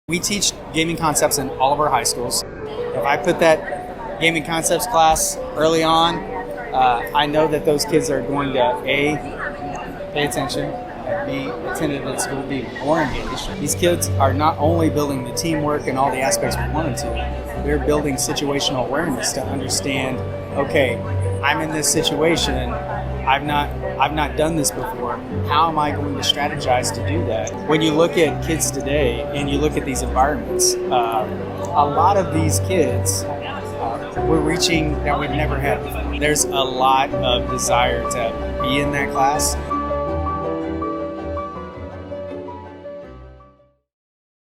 We teach gaming concepts in all of our high schools. If I put that gaming concepts class early on, I know that those kids are going to A, pay attention, be attentive at school, be more engaged. These kids are not only building the teamwork and all the aspects we want them to, they're building situational awareness to understand, okay, I'm in this situation, I've not done this before. How am I going to strategize to do that? When you look at kids today and you look at these environments, a lot of these kids we're reaching that we've never had before. There's a lot of desire to be in that class.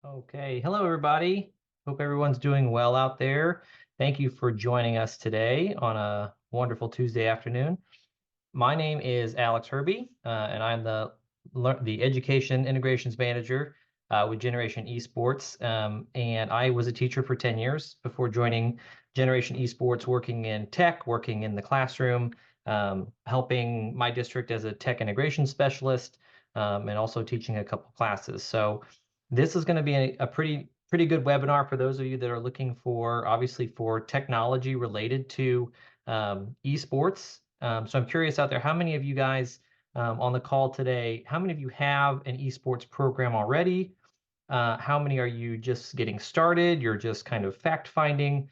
Okay, hello everybody. Hope everyone's doing well out there. Thank you for joining us today on a wonderful Tuesday afternoon. My name is Alex Herbie, and I'm the Education Integrations Manager with Generation Esports. And I was a teacher for 10 years before joining Generation Esports, working in tech, working in the classroom, helping my district as a tech integration specialist, and also teaching a couple classes. So this is going to be a pretty good webinar for those of you that are looking for, obviously, for technology related to esports. So I'm curious out there, how many of you guys on the call today, how many of you have an esports program already? How many are you just getting started? You're just kind of fact finding,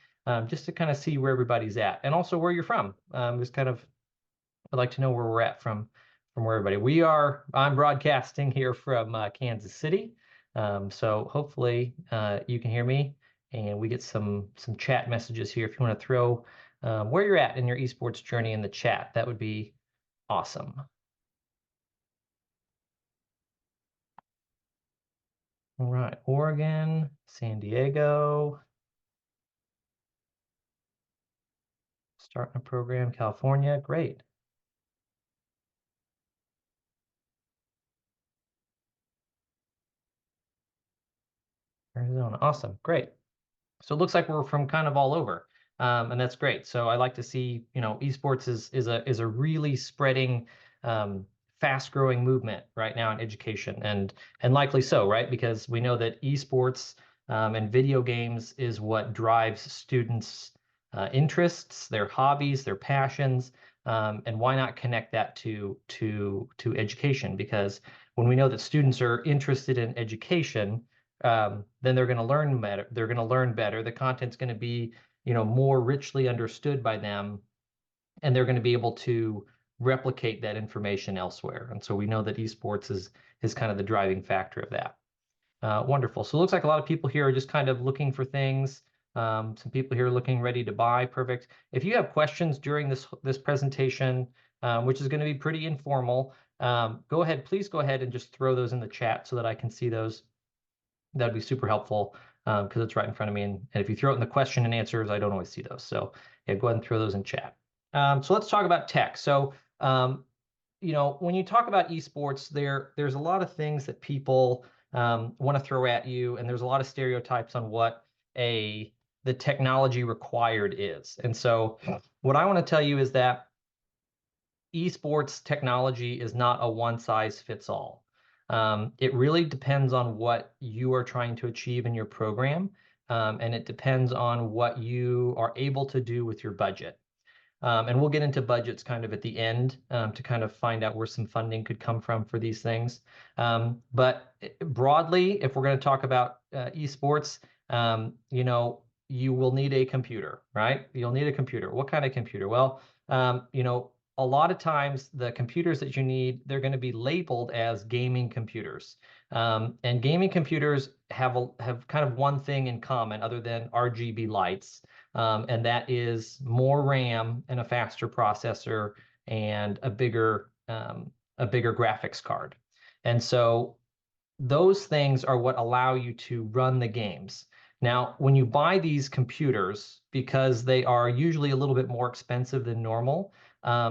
just to kind of see where everybody's at, and also where you're from. Just kind of, I'd like to know where we're at from where everybody. I'm broadcasting here from Kansas City. So hopefully you can hear me, and we get some chat messages here. If you want to throw where you're at in your esports journey in the chat, that would be awesome. All right, Oregon, San Diego, starting a program, California, great. Arizona, awesome, great. So it looks like we're from kind of all over, and that's great. So I like to see, esports is a really spreading, fast-growing movement right now in education, and likely so, right? Because we know that esports and video games is what drives students' interests, their hobbies, their passions, and why not connect that to education? Because when we know that students are interested in education, then they're going to learn better. They're going to learn better. The content's going to be, more richly understood by them, and they're going to be able to replicate that information elsewhere. And so we know that esports is kind of the driving factor of that. Wonderful. So it looks like a lot of people here are just kind of looking for things. Some people here are looking ready to buy. Perfect. If you have questions during this presentation, which is going to be pretty informal, please go ahead and just throw those in the chat so that I can see those. That'd be super helpful because it's right in front of me. And if you throw it in the question and answers, I don't always see those. So yeah, go ahead and throw those in chat. So let's talk about tech. So, when you talk about esports, there's a lot of things that people want to throw at you, and there's a lot of stereotypes on what the technology required is. And so what I want to tell you is that esports technology is not a one size fits all. It really depends on what you are trying to achieve in your program, and it depends on what you are able to do with your budget. And we'll get into budgets kind of at the end to kind of find out where some funding could come from for these things. But broadly, if we're going to talk about esports, you will need a computer, right? You'll need a computer. What kind of computer? Well, a lot of times the computers that you need, they're going to be labeled as gaming computers. And gaming computers have kind of one thing in common other than RGB lights. And that is more RAM and a faster processor and a bigger graphics card. And so those things are what allow you to run the games. Now, when you buy these computers, because they are usually a little bit more expensive than normal,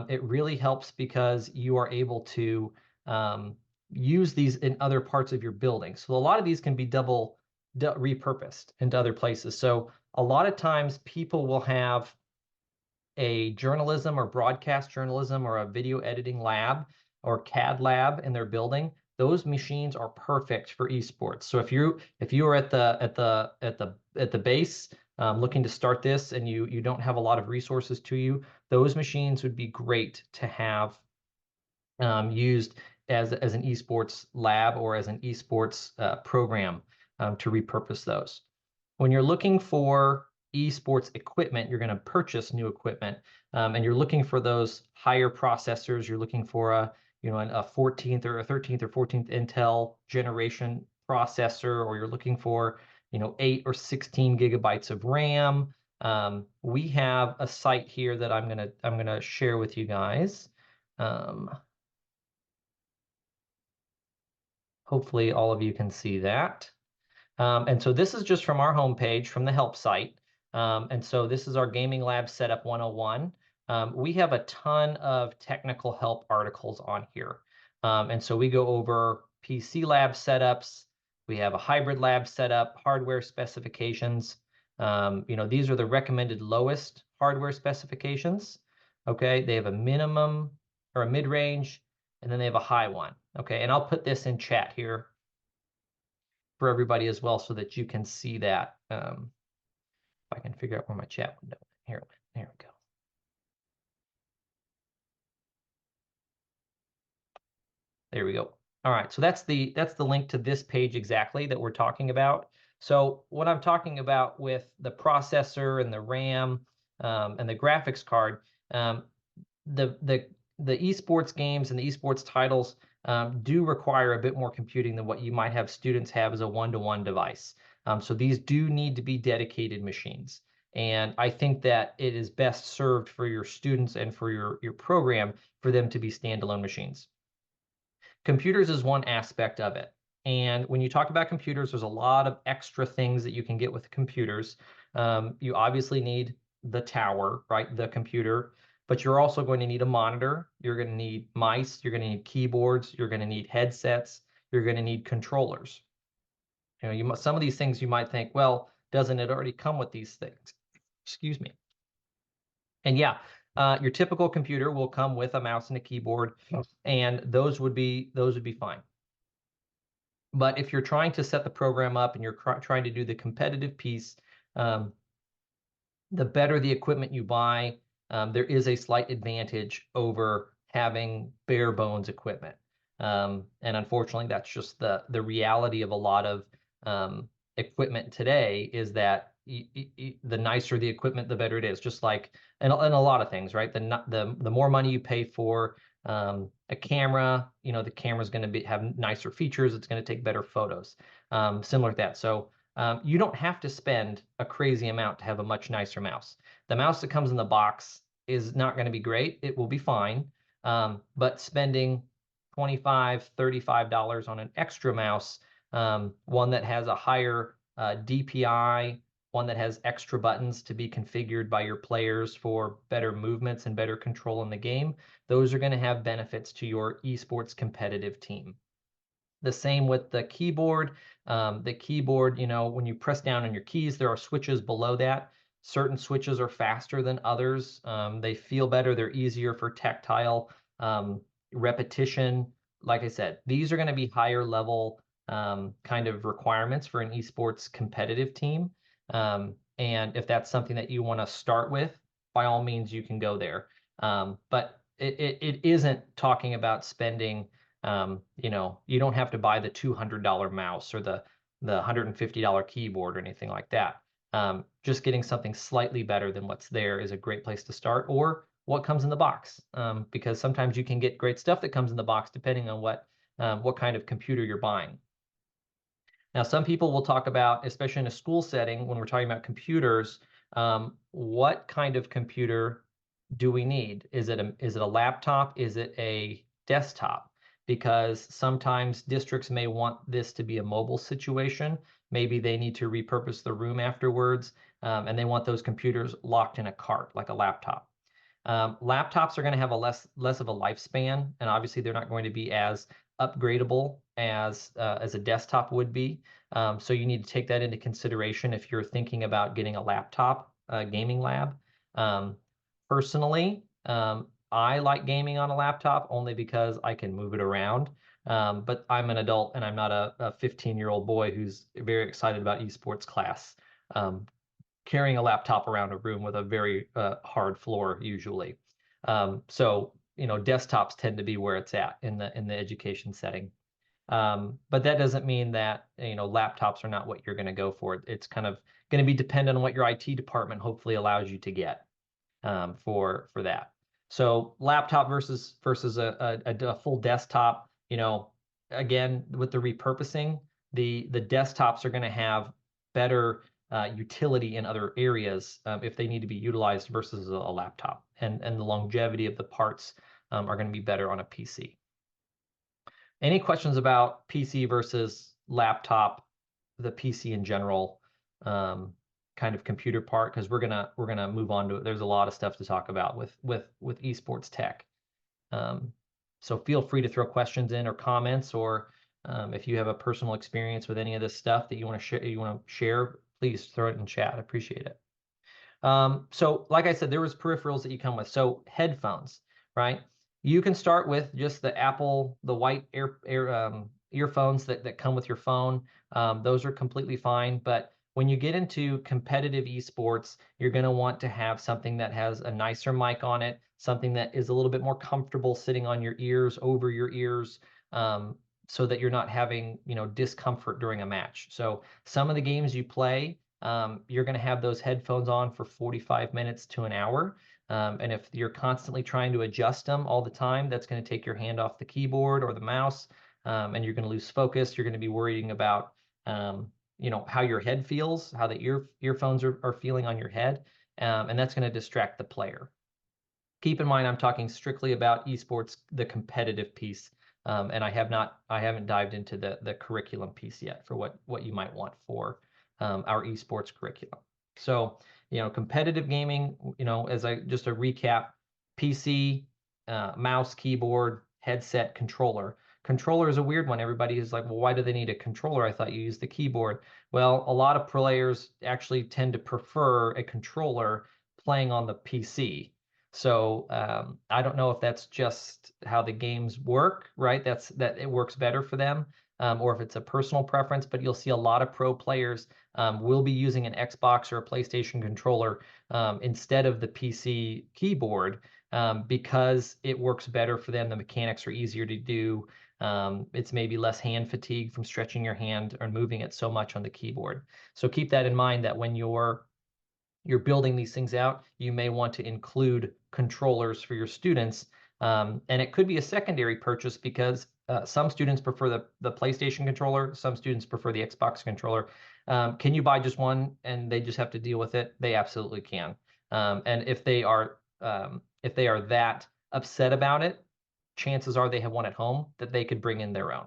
it really helps because you are able to use these in other parts of your building. So a lot of these can be double repurposed into other places. So a lot of times people will have a journalism or broadcast journalism or a video editing lab or CAD lab in their building those machines are perfect for esports. So if you are at the base, looking to start this, and you don't have a lot of resources to you, those machines would be great to have used as an esports lab or as an esports program to repurpose those. When you're looking for esports equipment, you're going to purchase new equipment, and you're looking for those higher processors. You're looking for a 14th or a 13th or 14th Intel generation processor, or you're looking for 8 or 16 gigabytes of RAM. We have a site here that I'm gonna share with you guys. Hopefully all of you can see that. And so this is just from our homepage, from the help site. And so this is our Gaming Lab Setup 101. We have a ton of technical help articles on here. And so we go over PC lab setups. We have a hybrid lab setup, hardware specifications. These are the recommended lowest hardware specifications. Okay, they have a minimum or a mid-range, and then they have a high one. Okay, and I'll put this in chat here for everybody as well, so that you can see that. If I can figure out where my chat window went. Here we go. There we go. All right, so that's the link to this page exactly that we're talking about. So what I'm talking about with the processor and the RAM and the graphics card, the esports games and the esports titles do require a bit more computing than what you might have students have as a one-to-one device. So these do need to be dedicated machines. And I think that it is best served for your students and for your program for them to be standalone machines. Computers is one aspect of it. And when you talk about computers, there's a lot of extra things that you can get with computers. You obviously need the tower, right? The computer, but you're also going to need a monitor. You're going to need mice. You're going to need keyboards. You're going to need headsets. You're going to need controllers. Some of these things you might think, well, doesn't it already come with these things? Excuse me. And yeah, your typical computer will come with a mouse and a keyboard, and those would be fine. But if you're trying to set the program up and you're trying to do the competitive piece, the better the equipment you buy, there is a slight advantage over having bare bones equipment. And unfortunately, that's just the reality of a lot of equipment today, is that the nicer the equipment, the better it is. Just like in a lot of things, right? The more money you pay for a camera, the camera's going to have nicer features. It's going to take better photos, similar to that. So you don't have to spend a crazy amount to have a much nicer mouse. The mouse that comes in the box is not going to be great. It will be fine. But spending $25, $35 on an extra mouse, one that has a higher DPI, one that has extra buttons to be configured by your players for better movements and better control in the game, those are going to have benefits to your esports competitive team. The same with the keyboard. The keyboard, when you press down on your keys, there are switches below that. Certain switches are faster than others. They feel better. They're easier for tactile repetition. Like I said, these are going to be higher level kind of requirements for an esports competitive team. And if that's something that you want to start with, by all means, you can go there. But it isn't talking about spending, you don't have to buy the $200 mouse or the $150 keyboard or anything like that. Just getting something slightly better than what's there is a great place to start, or what comes in the box, because sometimes you can get great stuff that comes in the box depending on what kind of computer you're buying. Now, some people will talk about, especially in a school setting, when we're talking about computers, what kind of computer do we need? Is it a laptop? Is it a desktop? Because sometimes districts may want this to be a mobile situation. Maybe they need to repurpose the room afterwards, and they want those computers locked in a cart, like a laptop. Laptops are going to have a less of a lifespan, and obviously they're not going to be as upgradable as a desktop would be. So you need to take that into consideration if you're thinking about getting a laptop gaming lab. Personally, I like gaming on a laptop only because I can move it around. But I'm an adult and I'm not a 15-year-old boy who's very excited about esports class, carrying a laptop around a room with a very hard floor usually. So, desktops tend to be where it's at in the education setting. But that doesn't mean that, laptops are not what you're going to go for. It's kind of going to be dependent on what your IT department hopefully allows you to get for that. So laptop versus a full desktop, again, with the repurposing, the desktops are going to have better utility in other areas if they need to be utilized versus a laptop, and the longevity of the parts are going to be better on a PC. Any questions about PC versus laptop, the PC in general, kind of computer part? Because we're gonna move on to it. There's a lot of stuff to talk about with esports tech. So feel free to throw questions in or comments, or if you have a personal experience with any of this stuff that you want to share, please throw it in chat. I appreciate it. So like I said, there was peripherals that you come with. So headphones, right? You can start with just the white earphones that come with your phone. Those are completely fine. But when you get into competitive esports, you're going to want to have something that has a nicer mic on it, something that is a little bit more comfortable sitting on your ears, over your ears, so that you're not having, discomfort during a match. So some of the games you play, you're going to have those headphones on for 45 minutes to an hour. And if you're constantly trying to adjust them all the time, that's going to take your hand off the keyboard or the mouse, and you're going to lose focus. You're going to be worrying about, how your head feels, how the earphones are feeling on your head, and that's going to distract the player. Keep in mind, I'm talking strictly about esports, the competitive piece, and I haven't dived into the curriculum piece yet for what you might want for our esports curriculum. So, competitive gaming, just a recap, PC, mouse, keyboard, headset, controller. Controller is a weird one. Everybody is like, well, why do they need a controller? I thought you used the keyboard. Well, a lot of players actually tend to prefer a controller playing on the PC. So I don't know if that's just how the games work, right? That it works better for them, or if it's a personal preference, but you'll see a lot of pro players will be using an Xbox or a PlayStation controller instead of the PC keyboard because it works better for them. The mechanics are easier to do. It's maybe less hand fatigue from stretching your hand or moving it so much on the keyboard. So keep that in mind, that when you're building these things out, you may want to include controllers for your students. And it could be a secondary purchase because some students prefer the PlayStation controller, some students prefer the Xbox controller. Can you buy just one and they just have to deal with it? They absolutely can. And if they are that upset about it, chances are they have one at home that they could bring in their own.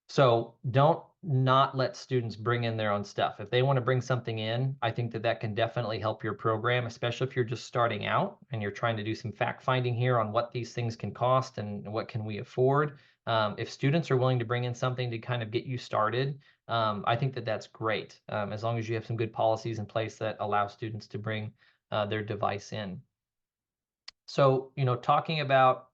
So don't not let students bring in their own stuff. If they want to bring something in, I think that can definitely help your program, especially if you're just starting out and you're trying to do some fact finding here on what these things can cost and what can we afford. If students are willing to bring in something to kind of get you started, I think that's great, as long as you have some good policies in place that allow students to bring their device in. So, talking about,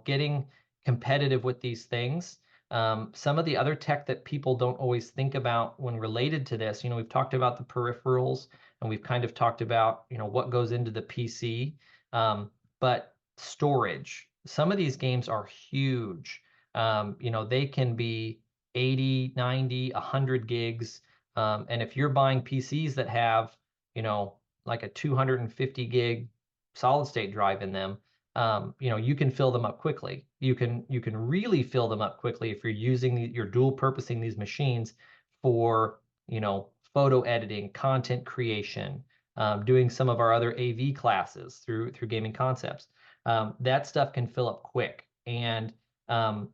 getting competitive with these things. Some of the other tech that people don't always think about when related to this, we've talked about the peripherals and we've kind of talked about, what goes into the PC, but storage. Some of these games are huge. They can be 80, 90, 100 gigs. And if you're buying PCs that have, like a 250 gig solid state drive in them, you can fill them up quickly. You can really fill them up quickly if you're you're dual purposing these machines for, photo editing, content creation, doing some of our other AV classes through Gaming Concepts. That stuff can fill up quick. And, so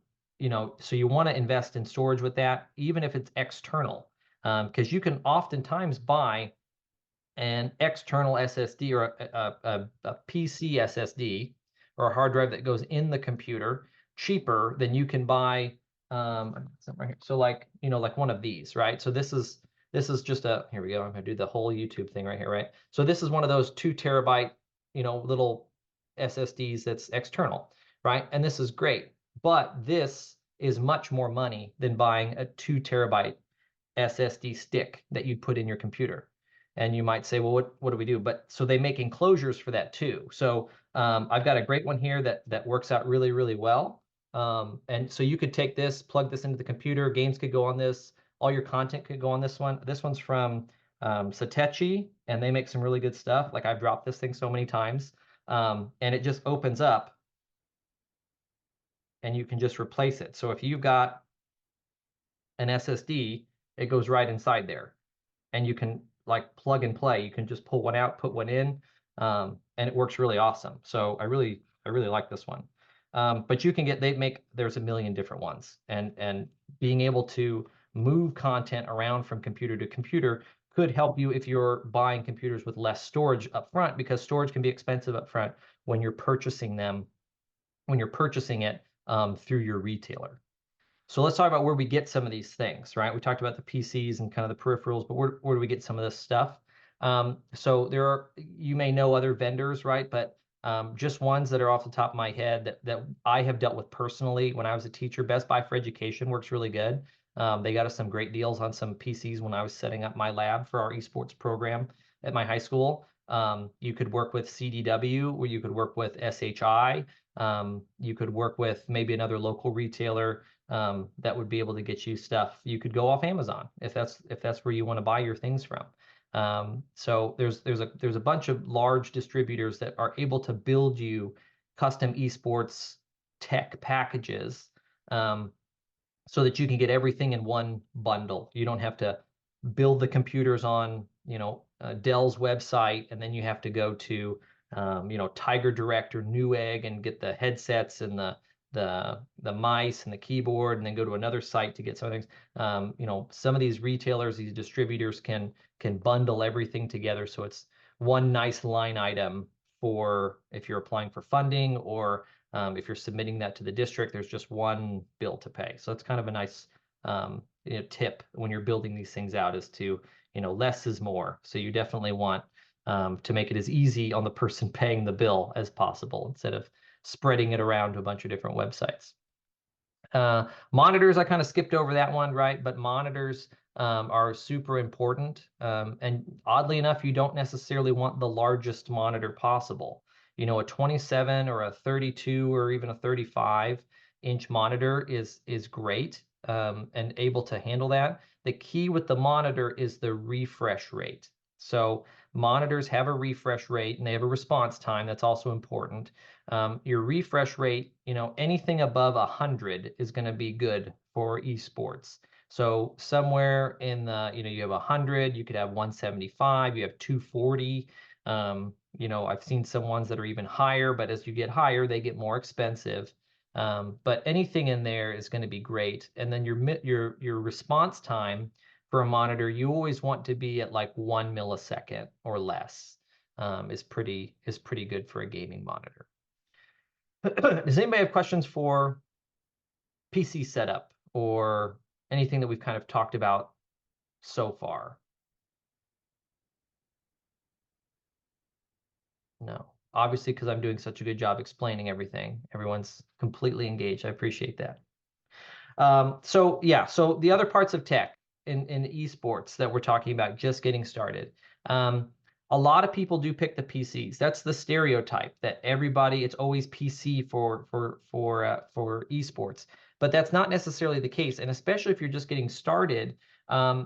you want to invest in storage with that, even if it's external, because you can oftentimes buy an external SSD or a PC SSD or a hard drive that goes in the computer cheaper than you can buy right here. So like one of these, right? So this is just here we go. I'm gonna do the whole YouTube thing right here, right? So this is one of those 2 terabyte, little SSDs that's external, right? And this is great. But this is much more money than buying a 2 terabyte SSD stick that you'd put in your computer. And you might say, well, what do we do? But so they make enclosures for that too. So I've got a great one here that works out really, really well. And so you could take this, plug this into the computer, games could go on this, all your content could go on this one. This one's from Satechi, and they make some really good stuff. Like I've dropped this thing so many times. And it just opens up and you can just replace it. So if you've got an SSD, it goes right inside there. And you can like plug and play. You can just pull one out, put one in, and it works really awesome. So I really like this one. But you can get, there's a million different ones, and being able to move content around from computer to computer could help you if you're buying computers with less storage up front, because storage can be expensive up front when you're purchasing it through your retailer. So let's talk about where we get some of these things, right? We talked about the PCs and kind of the peripherals, but where do we get some of this stuff? So you may know other vendors, right? But just ones that are off the top of my head that I have dealt with personally when I was a teacher. Best Buy for Education works really good. They got us some great deals on some PCs when I was setting up my lab for our esports program at my high school. You could work with CDW, or you could work with SHI. You could work with maybe another local retailer that would be able to get you stuff. You could go off Amazon if that's where you want to buy your things from. So there's a bunch of large distributors that are able to build you custom esports tech packages, so that you can get everything in one bundle. You don't have to build the computers on Dell's website, and then you have to go to Tiger Direct or Newegg and get the headsets and the mice and the keyboard, and then go to another site to get some things. Some of these retailers, these distributors can bundle everything together, so it's one nice line item for if you're applying for funding, or if you're submitting that to the district, there's just one bill to pay. So it's kind of a nice tip when you're building these things out, is to less is more. So you definitely want to make it as easy on the person paying the bill as possible, instead of spreading it around to a bunch of different websites. Monitors, I kind of skipped over that one, right? But monitors are super important. And oddly enough, you don't necessarily want the largest monitor possible. A 27 or a 32 or even a 35-inch monitor is great, and able to handle that. The key with the monitor is the refresh rate. So monitors have a refresh rate and they have a response time. That's also important. Your refresh rate, anything above 100 is going to be good for esports. So somewhere in the, you have 100, you could have 175, you have 240. I've seen some ones that are even higher, but as you get higher, they get more expensive. But anything in there is going to be great. And then your response time for a monitor, you always want to be at like 1 millisecond or less. Is pretty good for a gaming monitor. Does anybody have questions for PC setup or anything that we've kind of talked about so far? No. Obviously, because I'm doing such a good job explaining everything, everyone's completely engaged. I appreciate that. So the other parts of tech in esports that we're talking about, just getting started. A lot of people do pick the PCs. That's the stereotype, that it's always PC for esports. But that's not necessarily the case. And especially if you're just getting started,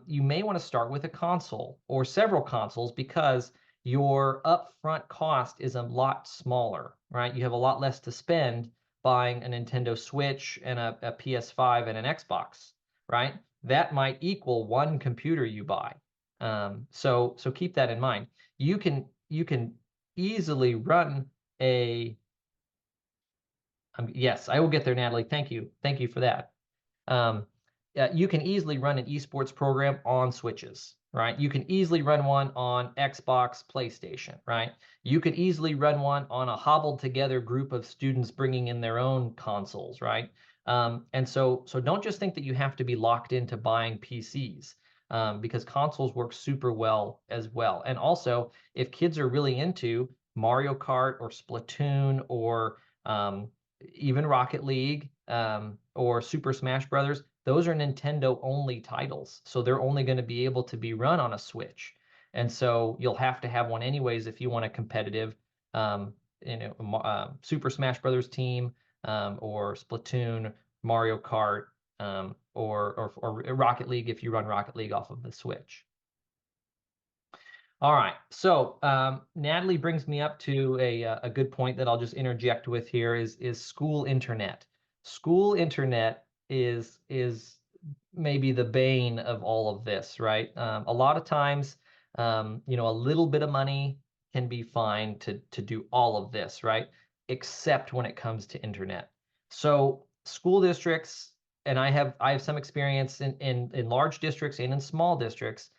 you may want to start with a console or several consoles, because your upfront cost is a lot smaller, right? You have a lot less to spend buying a Nintendo Switch and a PS5 and an Xbox, right? That might equal one computer you buy. So keep that in mind. You can easily run a yes, I will get there, Natalie. Thank you for that. You can easily run an esports program on Switches, right? You can easily run one on Xbox, PlayStation, right? You could easily run one on a hobbled together group of students bringing in their own consoles, right? And so don't just think that you have to be locked into buying PCs, because consoles work super well as well. And also, if kids are really into Mario Kart or Splatoon or even Rocket League, or Super Smash Brothers, those are Nintendo only titles. So they're only going to be able to be run on a Switch. And so you'll have to have one anyways if you want a competitive, um, Super Smash Brothers team, or Splatoon, Mario Kart, or Rocket League if you run Rocket League off of the Switch. All right, so Natalie brings me up to a good point that I'll just interject with here is school internet. School internet is maybe the bane of all of this, right? A lot of times, a little bit of money can be fine to do all of this, right? Except when it comes to internet. So school districts, and I have some experience in large districts and in small districts,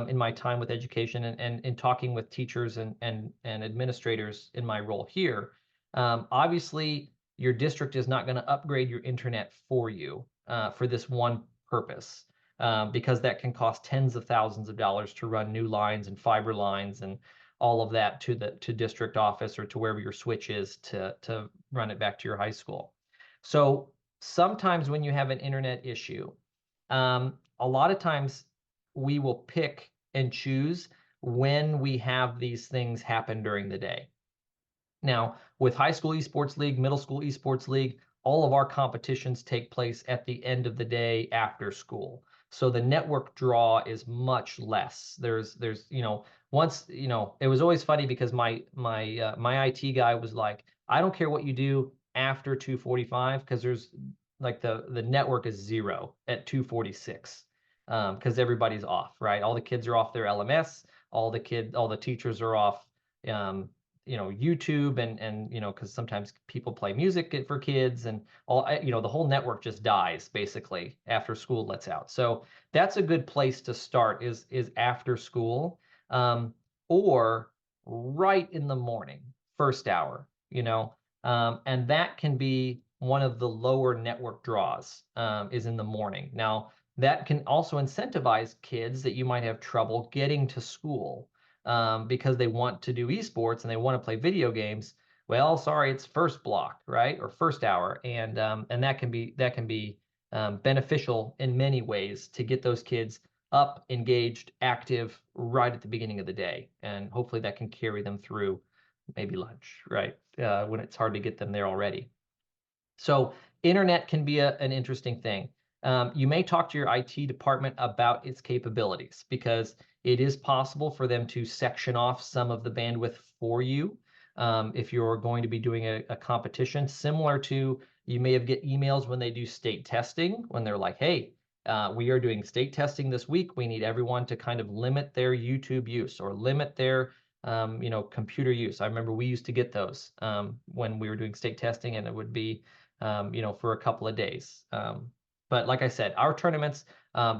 in my time with education and in talking with teachers and administrators in my role here. Obviously, your district is not going to upgrade your internet for you for this one purpose, because that can cost tens of thousands of dollars to run new lines and fiber lines and all of that to district office or to wherever your switch is to run it back to your high school. So sometimes when you have an internet issue, a lot of times we will pick and choose when we have these things happen during the day. Now, with high school esports league, middle school esports league, all of our competitions take place at the end of the day after school. So the network draw is much less. There's once, it was always funny because my IT guy was like, I don't care what you do after 2:45 because there's like the network is zero at 2:46, because everybody's off, right? All the kids are off their LMS, all the teachers are off, YouTube and because sometimes people play music for kids and all, the whole network just dies basically after school lets out. So that's a good place to start is after school, or right in the morning, first hour, and that can be one of the lower network draws, is in the morning. Now, that can also incentivize kids that you might have trouble getting to school, because they want to do esports and they want to play video games. Well, sorry, it's first block, right, or first hour, and that can be beneficial in many ways to get those kids up, engaged, active right at the beginning of the day, and hopefully that can carry them through maybe lunch, right, when it's hard to get them there already. So internet can be an interesting thing. You may talk to your IT department about its capabilities because it is possible for them to section off some of the bandwidth for you, if you're going to be doing a competition, similar to you may have get emails when they do state testing, when they're like, hey, we are doing state testing this week. We need everyone to kind of limit their YouTube use or limit their computer use. I remember we used to get those when we were doing state testing, and it would be for a couple of days. But like I said, our tournaments,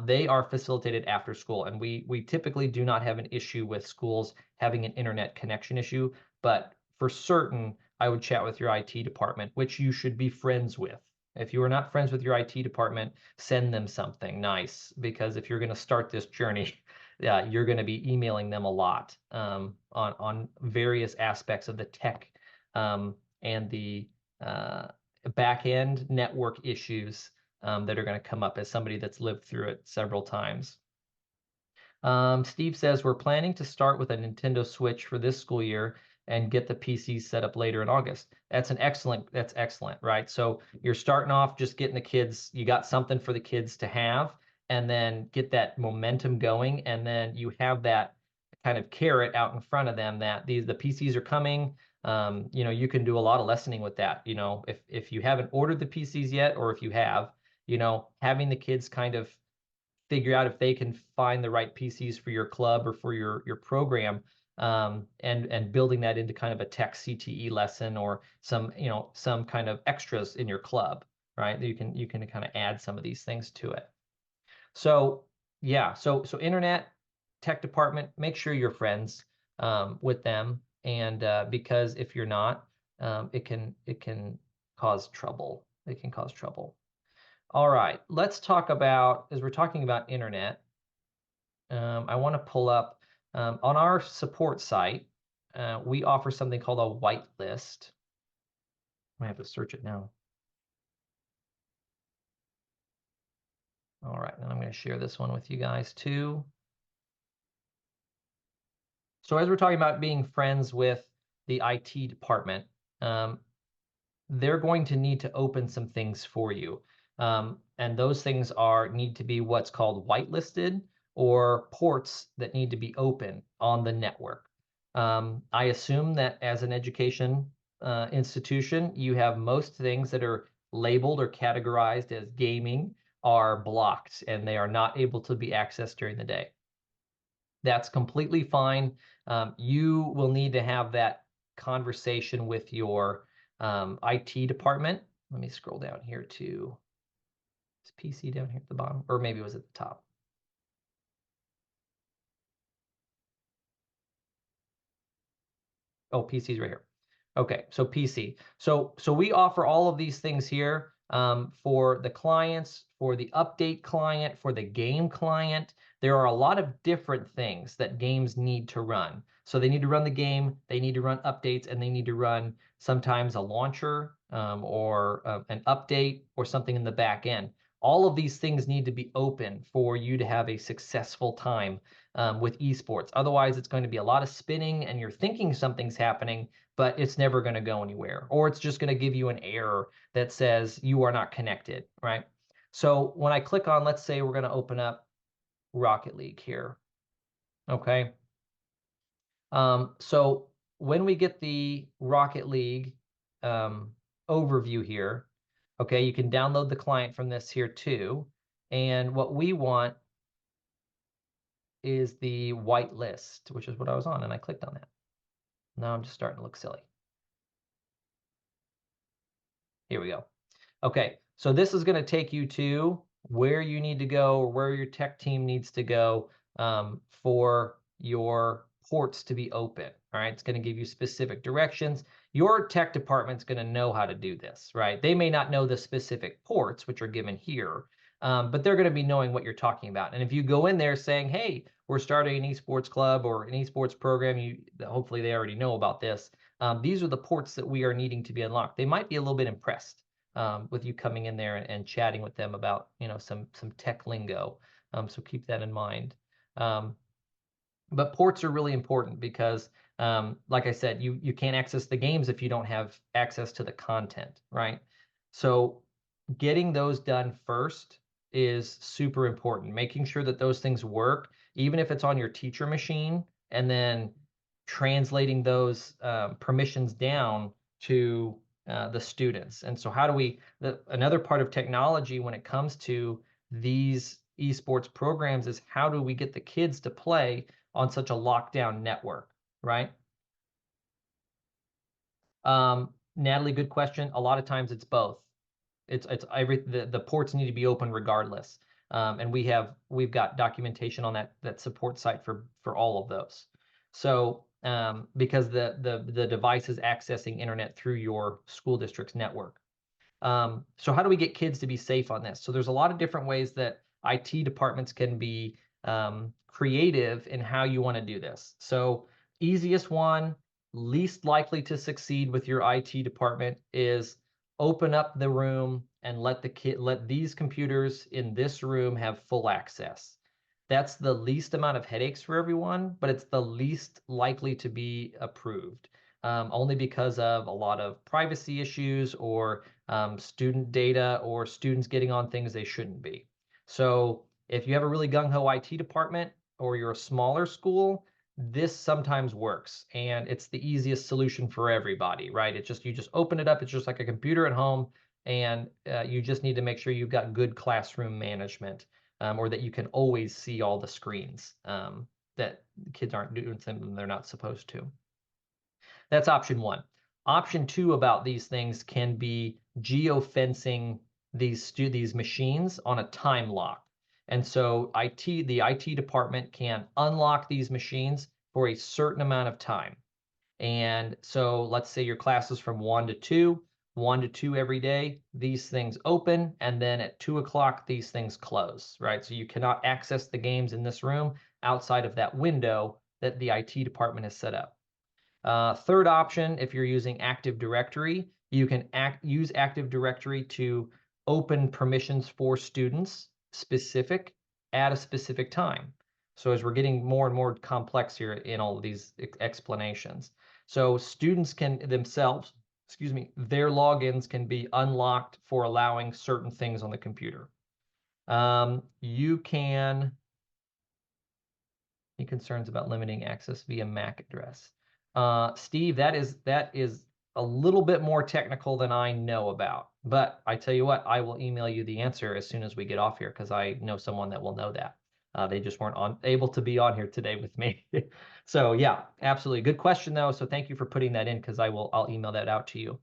they are facilitated after school, and we typically do not have an issue with schools having an internet connection issue. But for certain, I would chat with your IT department, which you should be friends with. If you are not friends with your IT department, send them something nice, because if you're going to start this journey, you're going to be emailing them a lot, on various aspects of the tech, and the back end network issues that are going to come up as somebody that's lived through it several times. Steve says, we're planning to start with a Nintendo Switch for this school year and get the PCs set up later in August. That's excellent, right? So you're starting off just getting the kids, you got something for the kids to have, and then get that momentum going. And then you have that kind of carrot out in front of them that the PCs are coming. You can do a lot of lessoning with that. If you haven't ordered the PCs yet, or if you have, having the kids kind of figure out if they can find the right PCs for your club or for your program, and building that into kind of a tech CTE lesson or some kind of extras in your club, right? You can kind of add some of these things to it. So yeah, so internet tech department, make sure you're friends with them, and because if you're not, it can cause trouble. It can cause trouble. All right, let's talk about, as we're talking about internet, I want to pull up on our support site, we offer something called a whitelist. I have to search it now. All right, and I'm going to share this one with you guys too. So as we're talking about being friends with the IT department, they're going to need to open some things for you. And those things need to be what's called whitelisted, or ports that need to be open on the network. I assume that as an education institution, you have most things that are labeled or categorized as gaming are blocked, and they are not able to be accessed during the day. That's completely fine. You will need to have that conversation with your IT department. Let me scroll down here to, is PC down here at the bottom? Or maybe it was at the top. Oh, PC's right here. Okay, so PC. So we offer all of these things here for the clients, for the update client, for the game client. There are a lot of different things that games need to run. So they need to run the game, they need to run updates, and they need to run sometimes a launcher or an update or something in the back end. All of these things need to be open for you to have a successful time with esports. Otherwise, it's going to be a lot of spinning and you're thinking something's happening, but it's never going to go anywhere. Or it's just going to give you an error that says you are not connected, right? So when I click on, let's say we're going to open up Rocket League here. Okay. So when we get the Rocket League overview here, okay, you can download the client from this here too. And what we want is the white list, which is what I was on, and I clicked on that. Now I'm just starting to look silly. Here we go. Okay, so this is going to take you to where you need to go, or where your tech team needs to go for your ports to be open. All right, it's going to give you specific directions. Your tech department's going to know how to do this, right? They may not know the specific ports, which are given here, but they're going to be knowing what you're talking about. And if you go in there saying, hey, we're starting an esports club or an esports program, hopefully they already know about this. These are the ports that we are needing to be unlocked. They might be a little bit impressed with you coming in there and chatting with them about, some tech lingo. So keep that in mind. But ports are really important because, like I said, you can't access the games if you don't have access to the content, right? So getting those done first is super important. Making sure that those things work, even if it's on your teacher machine, and then translating those permissions down to the students. And so how do another part of technology when it comes to these esports programs is how do we get the kids to play on such a lockdown network, right? Natalie, good question. A lot of times it's both. The ports need to be open regardless. And we've got documentation on that support site for all of those. So because the device is accessing internet through your school district's network. So how do we get kids to be safe on this? So there's a lot of different ways that IT departments can be creative in how you want to do this. So easiest one, least likely to succeed with your IT department is open up the room and let these computers in this room have full access. That's the least amount of headaches for everyone, but it's the least likely to be approved. Only because of a lot of privacy issues or student data or students getting on things they shouldn't be. So if you have a really gung-ho IT department or you're a smaller school, this sometimes works, and it's the easiest solution for everybody, right? You just open it up. It's just like a computer at home, and you just need to make sure you've got good classroom management, or that you can always see all the screens, that kids aren't doing something they're not supposed to. That's option one. Option two about these things can be geofencing these machines on a time lock. And so the IT department can unlock these machines for a certain amount of time. And so let's say your class is from 1 to 2, 1 to 2 every day, these things open, and then at 2 o'clock, these things close, right? So you cannot access the games in this room outside of that window that the IT department has set up. Third option, if you're using Active Directory, you can use Active Directory to open permissions for students specific at a specific time. So as we're getting more and more complex here in all of these explanations. So students can themselves, excuse me, their logins can be unlocked for allowing certain things on the computer. You can, any concerns about limiting access via MAC address? Steve, that is a little bit more technical than I know about, but I tell you what, I will email you the answer as soon as we get off here because I know someone that will know that. They just weren't able to be on here today with me. So yeah, absolutely. Good question though. So thank you for putting that in because I'll email that out to you.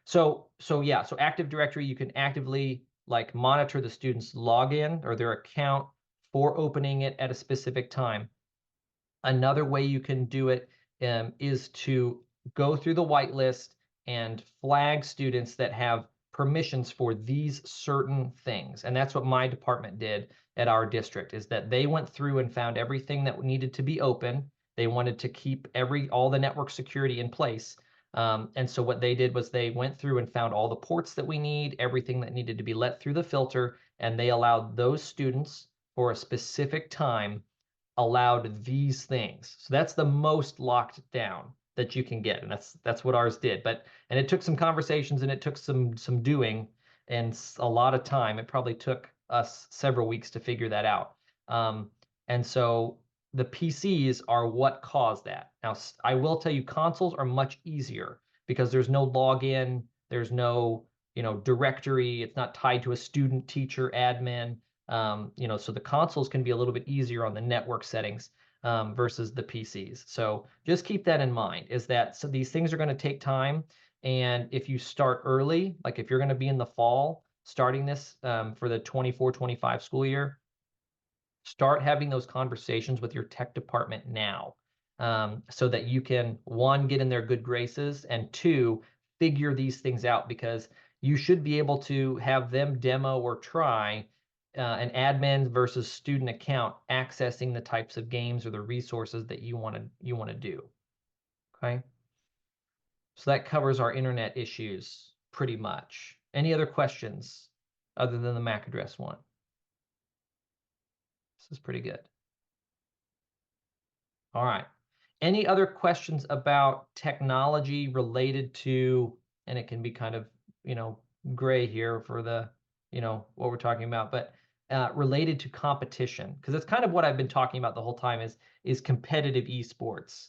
So yeah, so Active Directory, you can actively like monitor the student's login or their account for opening it at a specific time. Another way you can do it is to go through the whitelist and flag students that have permissions for these certain things. And that's what my department did at our district, is that they went through and found everything that needed to be open. They wanted to keep all the network security in place. And so what they did was they went through and found all the ports that we need, everything that needed to be let through the filter, and they allowed those students for a specific time allowed these things. So that's the most locked down that you can get, and that's what ours did. And it took some conversations and it took some doing and a lot of time. It probably took us several weeks to figure that out. And so the PCs are what caused that. Now, I will tell you, consoles are much easier because there's no login, there's no directory. It's not tied to a student, teacher, admin. So the consoles can be a little bit easier on the network settings versus the PCs. So just keep that in mind, is that so these things are going to take time. And if you start early, like if you're going to be in the fall, starting this for the 24-25 school year, start having those conversations with your tech department now so that you can, one, get in their good graces, and two, figure these things out, because you should be able to have them demo or try an admin versus student account accessing the types of games or the resources that you want to do. Okay. So that covers our internet issues pretty much. Any other questions other than the MAC address one? This is pretty good. All right. Any other questions about technology related to, and it can be kind of, gray here for the, what we're talking about, but related to competition, because it's kind of what I've been talking about the whole time is competitive esports.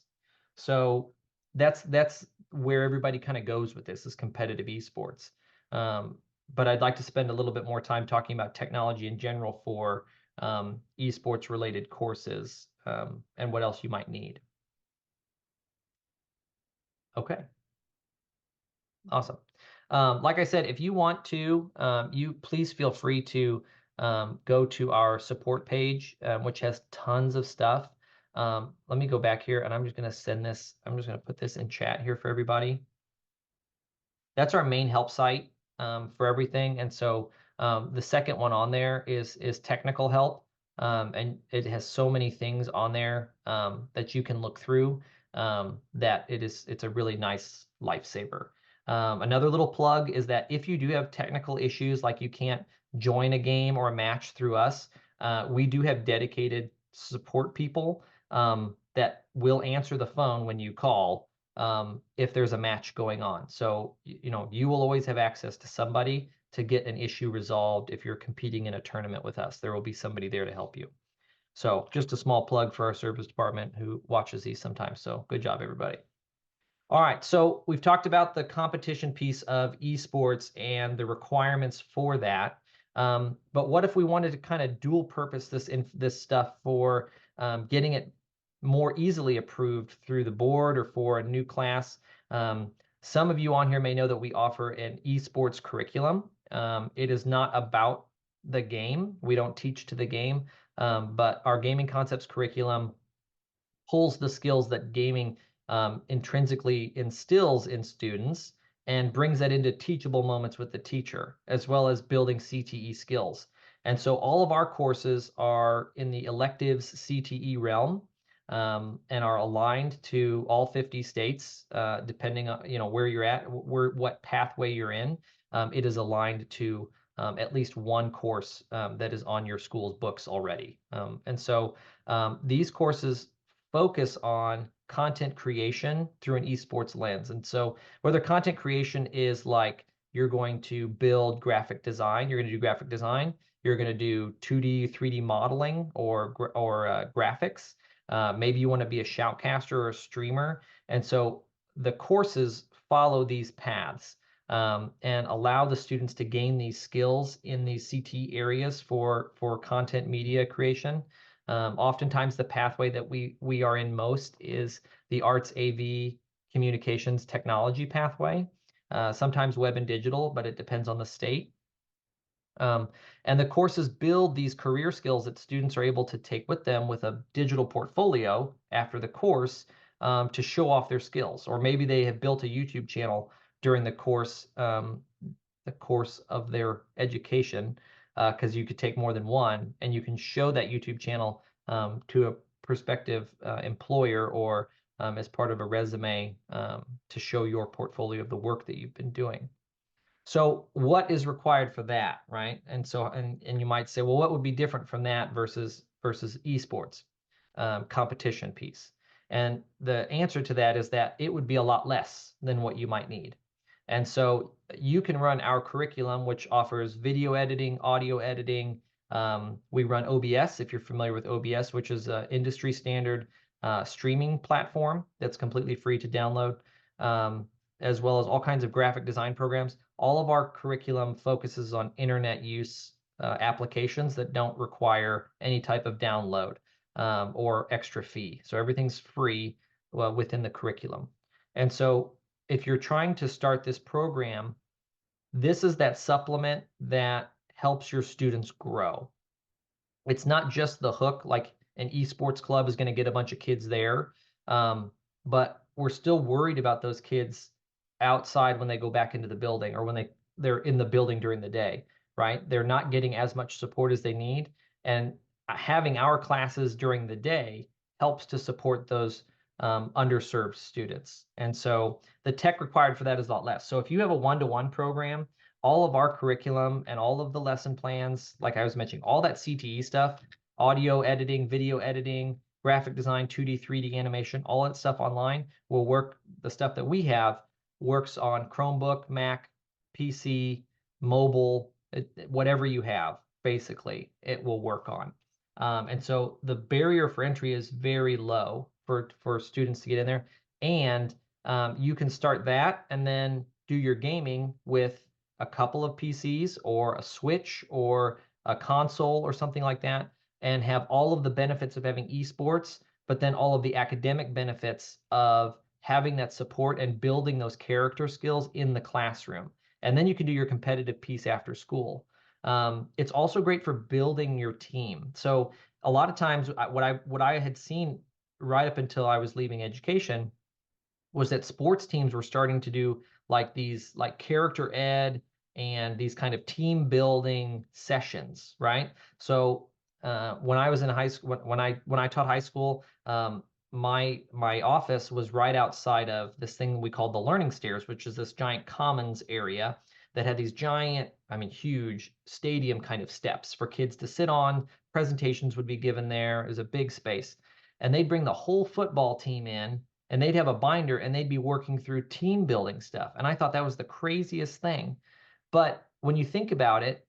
So that's where everybody kind of goes with this, is competitive esports. But I'd like to spend a little bit more time talking about technology in general for esports related courses and what else you might need. Okay. Awesome. Like I said, if you want to, you please feel free to go to our support page, which has tons of stuff. Let me go back here, and I'm just going to send this. I'm just going to put this in chat here for everybody. That's our main help site for everything. And so the second one on there is technical help. And it has so many things on there that you can look through that it's a really nice lifesaver. Another little plug is that if you do have technical issues, like you can't join a game or a match through us, we do have dedicated support people that will answer the phone when you call if there's a match going on. So, you will always have access to somebody to get an issue resolved. If you're competing in a tournament with us, there will be somebody there to help you. So just a small plug for our service department who watches these sometimes. So good job, everybody. All right, so we've talked about the competition piece of esports and the requirements for that. But what if we wanted to kind of dual purpose this stuff for getting it more easily approved through the board or for a new class? Some of you on here may know that we offer an esports curriculum. It is not about the game. We don't teach to the game, but our gaming concepts curriculum pulls the skills that gaming intrinsically instills in students and brings that into teachable moments with the teacher, as well as building CTE skills. And so all of our courses are in the electives CTE realm and are aligned to all 50 states, depending on where you're at, what pathway you're in. It is aligned to at least one course that is on your school's books already. And so these courses focus on content creation through an esports lens. And so whether content creation is like you're going to build graphic design, you're going to do graphic design, you're going to do 2D, 3D modeling or graphics. Maybe you want to be a shoutcaster or a streamer. And so the courses follow these paths and allow the students to gain these skills in these CT areas for content media creation. Oftentimes the pathway that we are in most is the arts, AV, communications, technology pathway. Sometimes web and digital, but it depends on the state. And the courses build these career skills that students are able to take with them with a digital portfolio after the course to show off their skills. Or maybe they have built a YouTube channel during the course of their education, because you could take more than one, and you can show that YouTube channel to a prospective employer or as part of a resume to show your portfolio of the work that you've been doing. So what is required for that, right? And so, and you might say, well, what would be different from that versus esports competition piece? And the answer to that is that it would be a lot less than what you might need. And so you can run our curriculum, which offers video editing, audio editing. We run OBS, if you're familiar with OBS, which is an industry standard streaming platform that's completely free to download, as well as all kinds of graphic design programs. All of our curriculum focuses on internet use applications that don't require any type of download or extra fee. So everything's free within the curriculum. And so if you're trying to start this program, this is that supplement that helps your students grow. It's not just the hook, like an esports club is going to get a bunch of kids there, but we're still worried about those kids outside when they go back into the building or when they're in the building during the day, right? They're not getting as much support as they need. And having our classes during the day helps to support those underserved students. And so the tech required for that is a lot less. So if you have a one-to-one program, all of our curriculum and all of the lesson plans, like I was mentioning, all that CTE stuff, audio editing, video editing, graphic design, 2D, 3D animation, all that stuff online will work. The stuff that we have works on Chromebook, Mac, PC, mobile, whatever you have, basically, it will work on. And so the barrier for entry is very low for students to get in there. And you can start that and then do your gaming with a couple of PCs or a Switch or a console or something like that, and have all of the benefits of having esports, but then all of the academic benefits of having that support and building those character skills in the classroom. And then you can do your competitive piece after school. It's also great for building your team. So a lot of times what I had seen right up until I was leaving education was that sports teams were starting to do like these like character ed and these kind of team building sessions, right? So when I was in high school, when I taught high school, my office was right outside of this thing we called the learning stairs, which is this giant commons area that had these giant, I mean, huge stadium kind of steps for kids to sit on. Presentations would be given there. It was a big space. And they'd bring the whole football team in, and they'd have a binder, and they'd be working through team building stuff. And I thought that was the craziest thing. But when you think about it,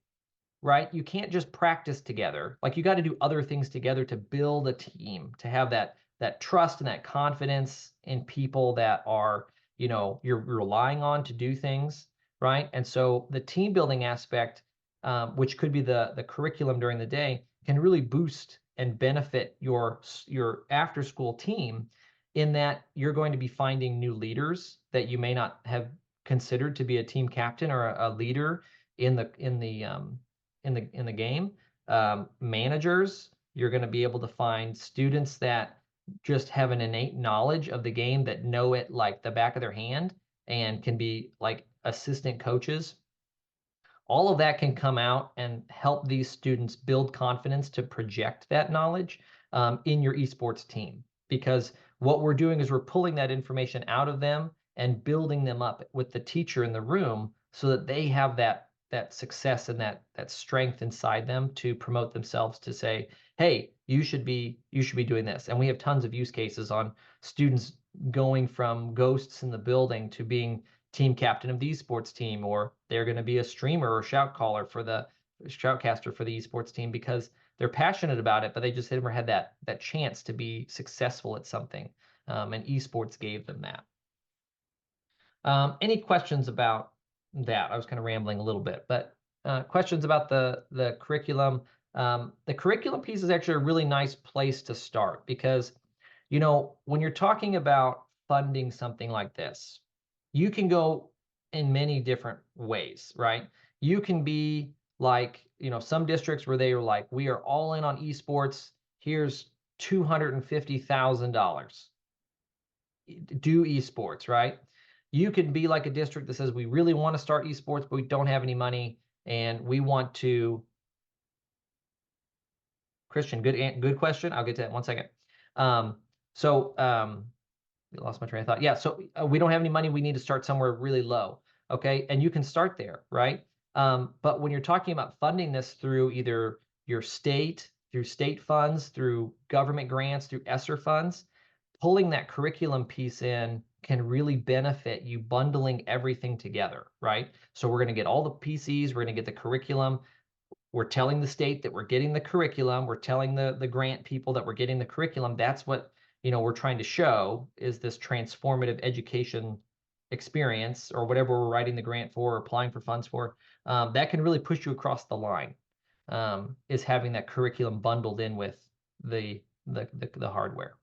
right, you can't just practice together. Like you got to do other things together to build a team, to have that trust and that confidence in people that are, you're relying on to do things, right? And so the team building aspect, which could be the curriculum during the day, can really boost and benefit your after school team, in that you're going to be finding new leaders that you may not have considered to be a team captain or a leader in the game. Managers, you're going to be able to find students that just have an innate knowledge of the game, that know it like the back of their hand and can be like assistant coaches. All of that can come out and help these students build confidence to project that knowledge in your esports team. Because what we're doing is we're pulling that information out of them and building them up with the teacher in the room so that they have that success and that strength inside them to promote themselves to say, hey, you should be doing this. And we have tons of use cases on students going from ghosts in the building to being team captain of the esports team, or they're going to be a streamer or shoutcaster for the esports team because they're passionate about it, but they just never had that chance to be successful at something. And esports gave them that. Any questions about that? I was kind of rambling a little bit, but questions about the curriculum. The curriculum piece is actually a really nice place to start because, when you're talking about funding something like this, you can go in many different ways, right? You can be like, some districts where they are like, we are all in on esports. Here's $250,000. Do esports, right? You could be like a district that says we really want to start esports, but we don't have any money, and we want to. Christian, good question. I'll get to that in 1 second. Lost my train of thought. Yeah, so we don't have any money. We need to start somewhere really low. Okay, and you can start there, right? But when you're talking about funding this through either your state, through state funds, through government grants, through ESSER funds, pulling that curriculum piece in can really benefit you bundling everything together, right? So we're going to get all the PCs, we're going to get the curriculum. We're telling the state that we're getting the curriculum. We're telling the grant people that we're getting the curriculum. That's what, we're trying to show is this transformative education experience or whatever we're writing the grant for or applying for funds for. That can really push you across the line, is having that curriculum bundled in with the hardware.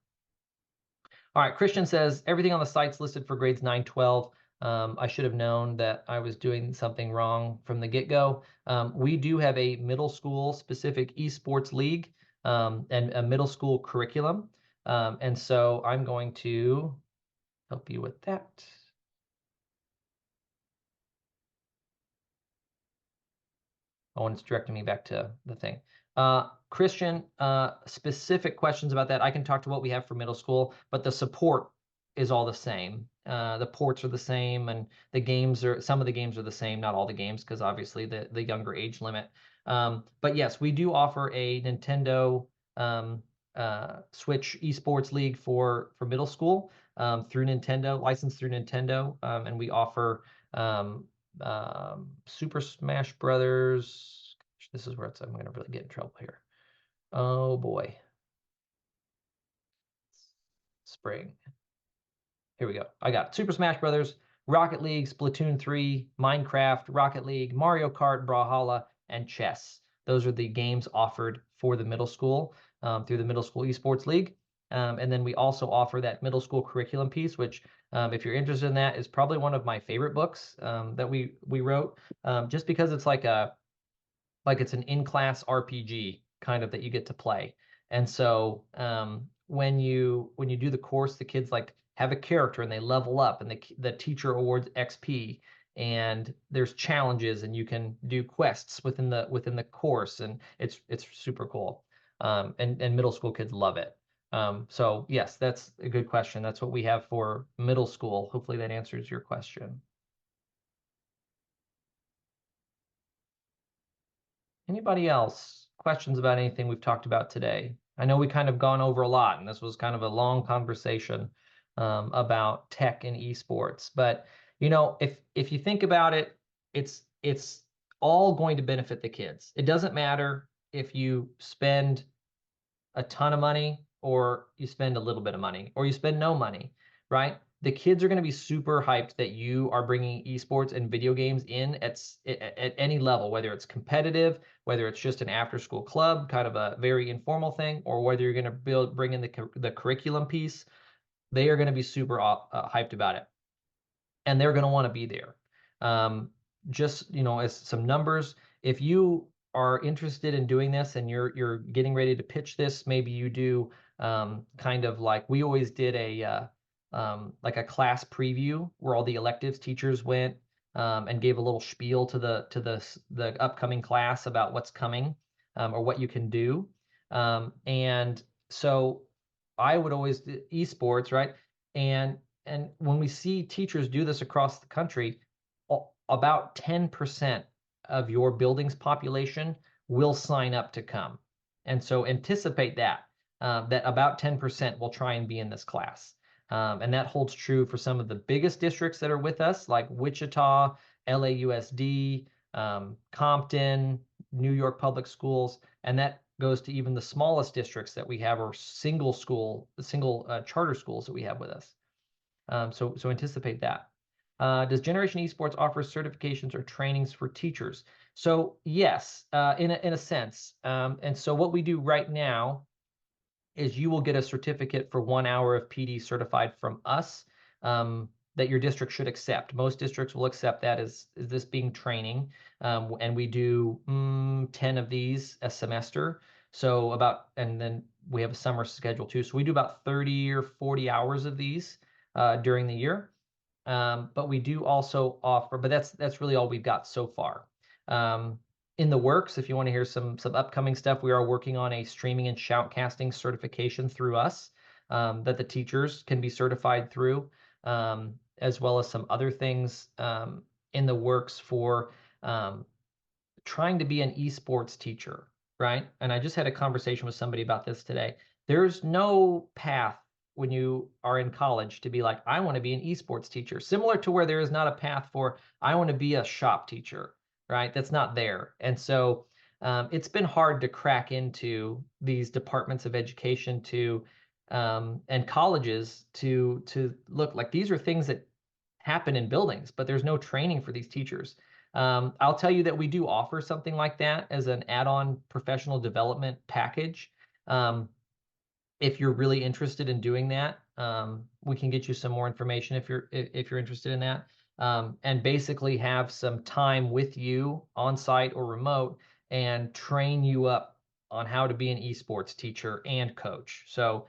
All right, Christian says, everything on the site's listed for grades 9, 12. I should have known that I was doing something wrong from the get-go. We do have a middle school specific esports league and a middle school curriculum. And so I'm going to help you with that. Oh, and it's directing me back to the thing. Christian, specific questions about that. I can talk to what we have for middle school, but the support is all the same. The ports are the same, and some of the games are the same, not all the games, because obviously the younger age limit. But yes, we do offer a Nintendo Switch Esports League for middle school through Nintendo, licensed through Nintendo, and we offer Super Smash Brothers. This is where I'm going to really get in trouble here. Oh boy. Spring. Here we go. I got Super Smash Brothers, Rocket League, Splatoon 3, Minecraft, Rocket League, Mario Kart, Brawlhalla, and chess. Those are the games offered for the middle school through the Middle School Esports League. And then we also offer that middle school curriculum piece, which if you're interested in that, is probably one of my favorite books that we wrote, just because it's like it's an in-class RPG kind of that you get to play. And so when you do the course, the kids like have a character and they level up, and the teacher awards XP, and there's challenges, and you can do quests within the course, and it's super cool. And middle school kids love it. So yes, that's a good question. That's what we have for middle school. Hopefully that answers your question. Anybody else? Questions about anything we've talked about today? I know we kind of gone over a lot, and this was kind of a long conversation about tech and esports. But if you think about it, it's all going to benefit the kids. It doesn't matter if you spend a ton of money or you spend a little bit of money or you spend no money, right? The kids are going to be super hyped that you are bringing esports and video games in at any level, whether it's competitive, whether it's just an after-school club, kind of a very informal thing, or whether you're going to bring in the curriculum piece. They are going to be super hyped about it, and they're going to want to be there. Just as some numbers, if you are interested in doing this and you're getting ready to pitch this, maybe you do kind of like we always did like a class preview where all the electives teachers went and gave a little spiel to the upcoming class about what's coming or what you can do. And so I would always do esports, right? And when we see teachers do this across the country, about 10% of your building's population will sign up to come. And so anticipate that, that about 10% will try and be in this class. And that holds true for some of the biggest districts that are with us, like Wichita, LAUSD, Compton, New York Public Schools, and that goes to even the smallest districts that we have, or single charter schools that we have with us. So anticipate that. Does Generation Esports offer certifications or trainings for teachers? So yes, in a sense. And so what we do right now is you will get a certificate for 1 hour of PD certified from us, that your district should accept. Most districts will accept that as this being training. And we do 10 of these a semester. So and then we have a summer schedule too. So we do about 30 or 40 hours of these during the year. But we do also offer, but that's really all we've got so far. In the works, if you want to hear some upcoming stuff, we are working on a streaming and shoutcasting certification through us, that the teachers can be certified through, as well as some other things in the works for trying to be an esports teacher, right? And I just had a conversation with somebody about this today. There's no path when you are in college to be like, I want to be an esports teacher, similar to where there is not a path for, I want to be a shop teacher, right? That's not there. And so it's been hard to crack into these departments of education and colleges to look like these are things that happen in buildings, but there's no training for these teachers. I'll tell you that we do offer something like that as an add-on professional development package. If you're really interested in doing that, we can get you some more information if you're interested in that, and basically have some time with you on site or remote and train you up on how to be an esports teacher and coach. So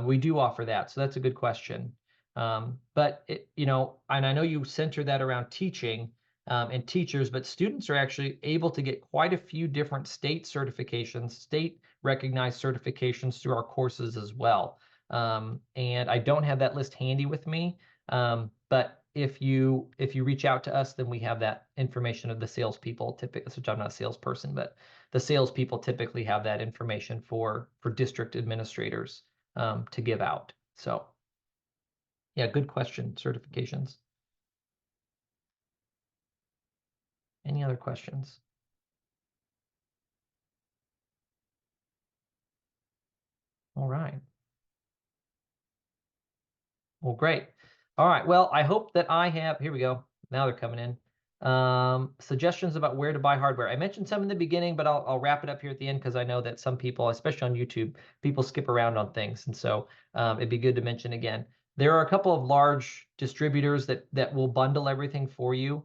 we do offer that. So that's a good question. But and I know you center that around teaching and teachers, but students are actually able to get quite a few different state certifications, state recognized certifications through our courses as well. And I don't have that list handy with me, but if you reach out to us, then we have that information of the salespeople. Typically, which I'm not a salesperson, but the salespeople typically have that information for district administrators to give out. So, yeah, good question. Certifications. Any other questions? All right. Well, great. All right. Well, I hope that I have, here we go. Now they're coming in. Suggestions about where to buy hardware. I mentioned some in the beginning, but I'll wrap it up here at the end because I know that some people, especially on YouTube, people skip around on things. And so it'd be good to mention again. There are a couple of large distributors that will bundle everything for you.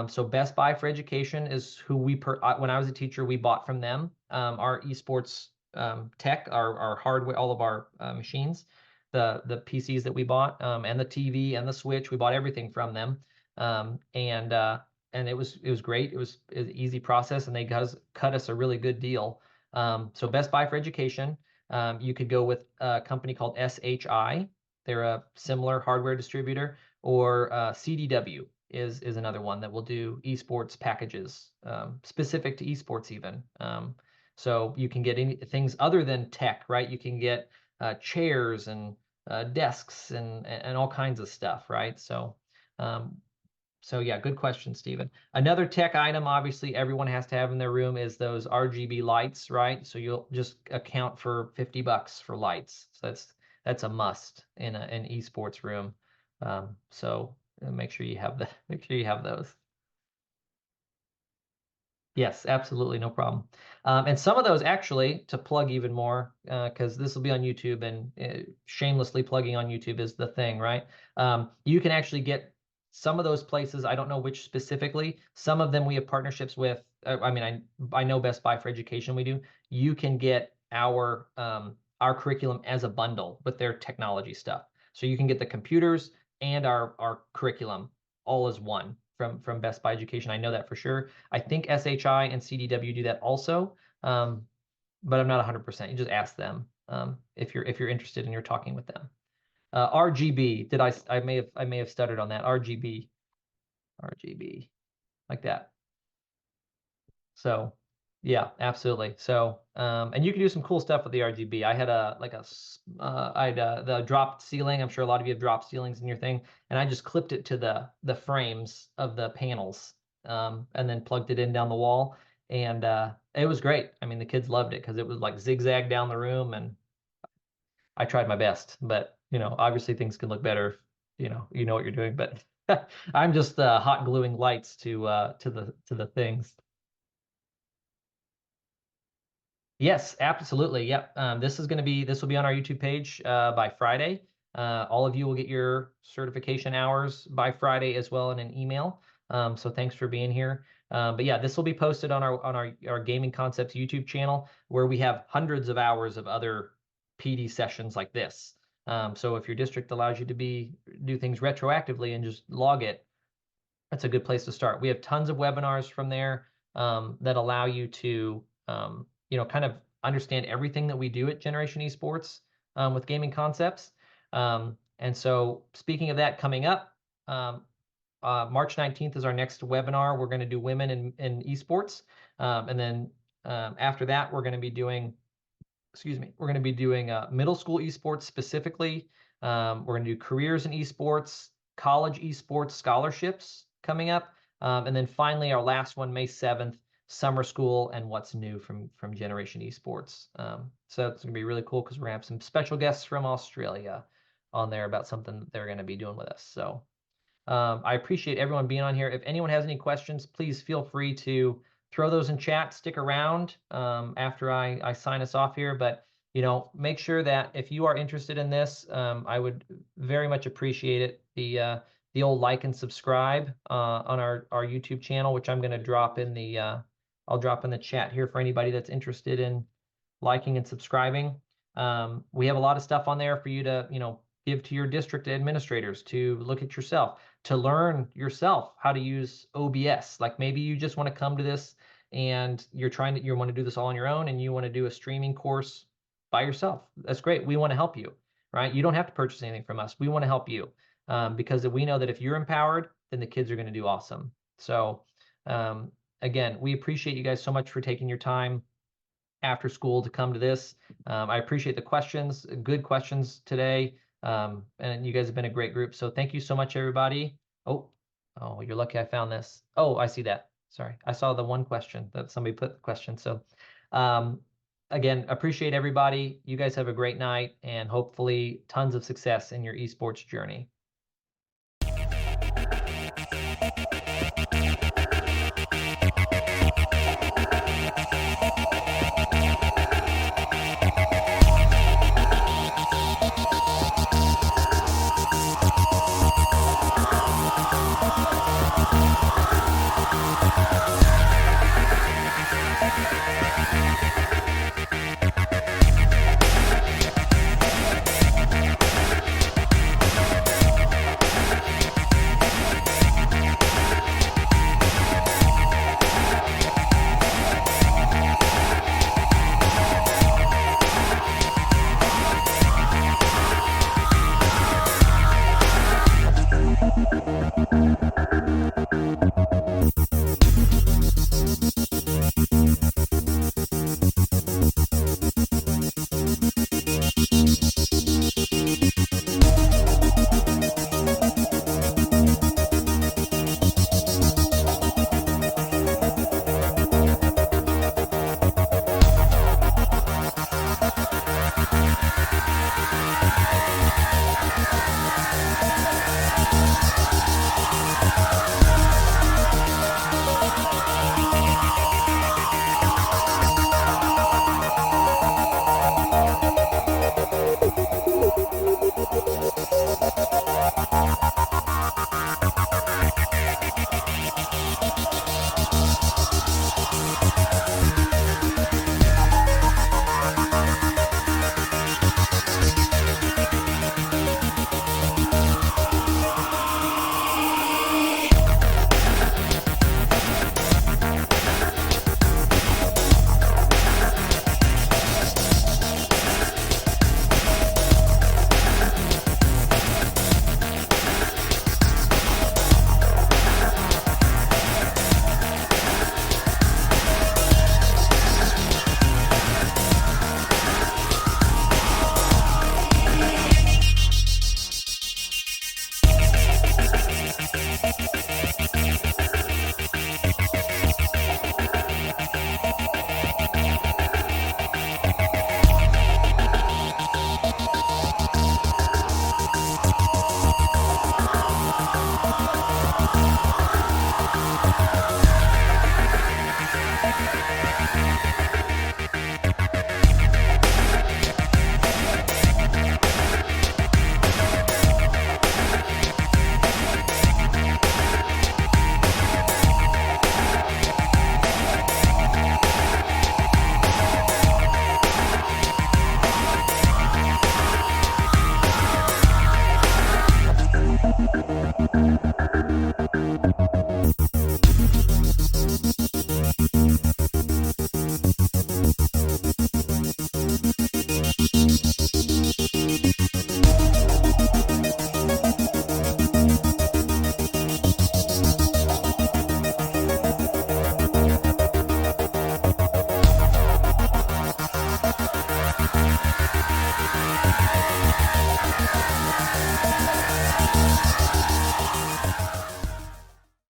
So Best Buy for Education is who when I was a teacher, we bought from them, our esports tech, our hardware, all of our machines, the PCs that we bought, and the TV and the Switch. We bought everything from them, and it was great. It was an easy process, and they cut us a really good deal. So Best Buy for Education. You could go with a company called SHI. They're a similar hardware distributor, or CDW is another one that will do esports packages, specific to esports even. So you can get things other than tech, right? You can get chairs and desks and all kinds of stuff, right? So yeah, good question, Stephen. Another tech item, obviously, everyone has to have in their room is those RGB lights, right? So you'll just account for $50 for lights. So that's a must in an esports room. So make sure you have those. Yes, absolutely, no problem. And some of those actually, to plug even more, because this will be on YouTube, and shamelessly plugging on YouTube is the thing, right? You can actually get some of those places. I don't know which specifically. Some of them we have partnerships with. I mean, I know Best Buy for Education we do. You can get our curriculum as a bundle with their technology stuff. So you can get the computers and our curriculum all as one from Best Buy Education. I know that for sure. I think SHI and CDW do that also, but I'm not 100%. You just ask them if you're interested and you're talking with them. RGB. I may have, I may have, I may have stuttered on that. RGB, like that. So yeah, absolutely. So and you can do some cool stuff with the RGB. I had the dropped ceiling. I'm sure a lot of you have dropped ceilings in your thing, and I just clipped it to the frames of the panels, and then plugged it in down the wall, and it was great. I mean, the kids loved it because it was like zigzag down the room, and I tried my best. But obviously things can look better if you know what you're doing. But I'm just hot gluing lights to the things. Yes, absolutely. Yep. This will be on our YouTube page by Friday. All of you will get your certification hours by Friday as well in an email. So thanks for being here. But yeah, this will be posted on our Gaming Concepts YouTube channel where we have hundreds of hours of other PD sessions like this. So if your district allows you to do things retroactively and just log it, that's a good place to start. We have tons of webinars from there that allow you to, kind of understand everything that we do at Generation Esports with gaming concepts. And so, speaking of that, coming up, March 19th is our next webinar. We're going to do women in esports, and then after that, we're going to be doing. Excuse me. We're going to be doing middle school esports specifically. We're going to do careers in esports, college esports scholarships coming up. And then finally, our last one, May 7th, summer school and what's new from Generation Esports. So it's going to be really cool because we're going to have some special guests from Australia on there about something that they're going to be doing with us. So I appreciate everyone being on here. If anyone has any questions, please feel free to throw those in chat. Stick around after I sign us off here. But make sure that if you are interested in this, I would very much appreciate it. The old like and subscribe on our YouTube channel, which I'm going to drop in I'll drop in the chat here for anybody that's interested in liking and subscribing. We have a lot of stuff on there for you to give to your district administrators to look at yourself, to learn yourself how to use OBS. Like maybe you just want to come to this and you want to do this all on your own and you want to do a streaming course by yourself. That's great. We want to help you, right? You don't have to purchase anything from us. We want to help you because we know that if you're empowered, then the kids are going to do awesome. So again, we appreciate you guys so much for taking your time after school to come to this. I appreciate the questions, good questions today. And you guys have been a great group. So thank you so much, everybody. Oh, you're lucky I found this. Oh, I see that. Sorry. I saw the one question that somebody put the question. So again, appreciate everybody. You guys have a great night and hopefully tons of success in your esports journey.